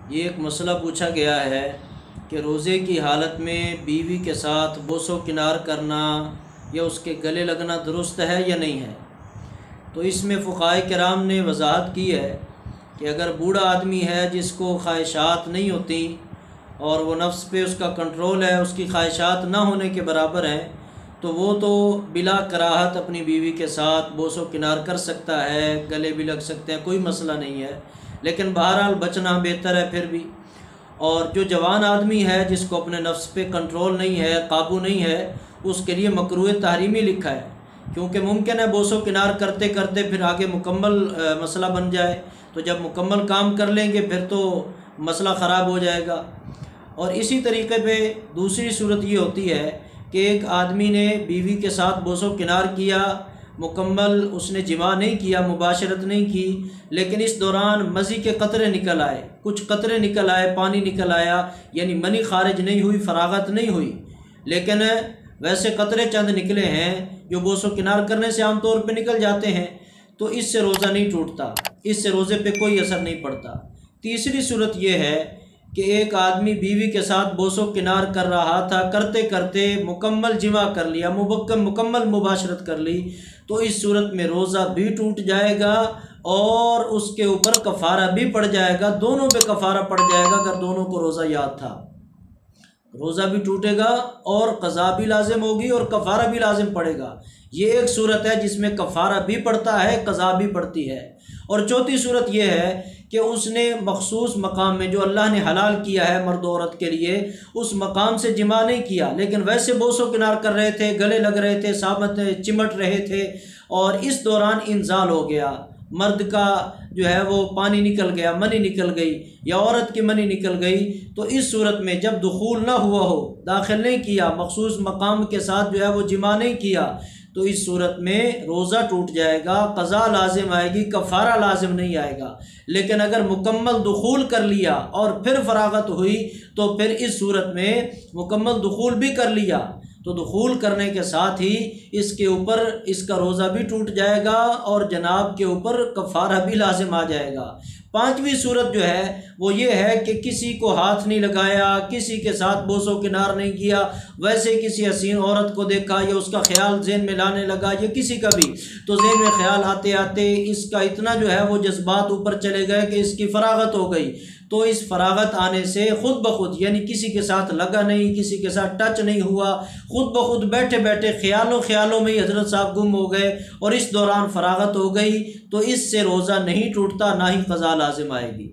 یہ ایک مسئلہ پوچھا گیا ہے کہ روزے کی حالت میں بیوی کے ساتھ بوس و کنار کرنا یا اس کے گلے لگنا درست ہے یا نہیں ہے۔ تو اس میں فقہائے کرام نے وضاحت کی ہے کہ اگر بوڑھا آدمی ہے جس کو خواہشات نہیں ہوتی اور وہ نفس پہ اس کا کنٹرول ہے، اس کی خواہشات نہ ہونے کے برابر ہیں، تو وہ تو بلا کراہت اپنی بیوی کے ساتھ بوس و کنار کر سکتا ہے، گلے بھی لگ سکتے ہیں، کوئی مسئلہ نہیں ہے، لیکن بہرحال بچنا بہتر ہے پھر بھی۔ اور جو جوان آدمی ہے جس کو اپنے نفس پہ کنٹرول نہیں ہے، قابو نہیں ہے، اس کے لیے مکروہ تحریمی لکھا ہے، کیونکہ ممکن ہے بوس و کنار کرتے کرتے پھر آگے مکمل مسئلہ بن جائے، تو جب مکمل کام کر لیں گے پھر تو مسئلہ خراب ہو جائے گا۔ اور اسی طریقے پہ دوسری صورت یہ ہوتی ہے کہ ایک آدمی نے بیوی کے ساتھ بوس و کنار کیا، مکمل اس نے جماع نہیں کیا، مباشرت نہیں کی، لیکن اس دوران مزی کے قطرے نکل آئے، کچھ قطرے نکل آئے، پانی نکل آیا، یعنی منی خارج نہیں ہوئی، فراغت نہیں ہوئی، لیکن ویسے قطرے چند نکلے ہیں جو بوس و کنار کرنے سے عام طور پہ نکل جاتے ہیں، تو اس سے روزہ نہیں ٹوٹتا، اس سے روزے پہ کوئی اثر نہیں پڑتا۔ تیسری صورت یہ ہے کہ ایک آدمی بیوی کے ساتھ بوس و کنار کر رہا تھا، کرتے کرتے مکمل جماع کر لیا، مکمل مباشرت کر لی، تو اس صورت میں روزہ بھی ٹوٹ جائے گا اور اس کے اوپر کفارہ بھی پڑ جائے گا، دونوں پہ کفارہ پڑ جائے گا اگر دونوں کو روزہ یاد تھا۔ روزہ بھی ٹوٹے گا اور قضا بھی لازم ہوگی اور کفارہ بھی لازم پڑے گا۔ یہ ایک صورت ہے جس میں کفارہ بھی پڑتا ہے، قضا بھی پڑتی ہے۔ اور چوتھی صورت یہ ہے کہ اس نے مخصوص مقام میں جو اللہ نے حلال کیا ہے مرد و عورت کے لیے، اس مقام سے جماع نہیں کیا، لیکن ویسے بوس و کنار کر رہے تھے، گلے لگ رہے تھے، سامت چمٹ رہے تھے، اور اس دوران انزال ہو گیا، مرد کا جو ہے وہ پانی نکل گیا، منی نکل گئی، یا عورت کی منی نکل گئی، تو اس صورت میں جب دخول نہ ہوا ہو، داخل نہیں کیا، مخصوص مقام کے ساتھ جو ہے وہ جماع نہیں کیا، تو اس صورت میں روزہ ٹوٹ جائے گا، قضا لازم آئے گی، کفارہ لازم نہیں آئے گا۔ لیکن اگر مکمل دخول کر لیا اور پھر فراغت ہوئی تو پھر اس صورت میں مکمل دخول بھی کر لیا، تو دخول کرنے کے ساتھ ہی اس کے اوپر اس کا روزہ بھی ٹوٹ جائے گا اور جناب کے اوپر کفارہ بھی لازم آ جائے گا۔ پانچویں صورت جو ہے وہ یہ ہے کہ کسی کو ہاتھ نہیں لگایا، کسی کے ساتھ بوس و کنار نہیں کیا، ویسے کسی حسین عورت کو دیکھا یا اس کا خیال ذہن میں لانے لگا یا کسی کا بھی، تو ذہن میں خیال آتے آتے اس کا اتنا جو ہے وہ جذبات اوپر چلے گئے کہ اس کی فراغت ہو گئی، تو اس فراغت آنے سے خود بخود، یعنی کسی کے ساتھ لگا نہیں، کسی کے ساتھ ٹچ نہیں ہوا، خود بخود بیٹھے بیٹھے خیالوں میں ہی حضرت صاحب گم ہو گئے اور اس دوران فراغت ہو گئی، تو اس سے روزہ نہیں ٹوٹتا، نہ ہی قضا لازم آئے گی۔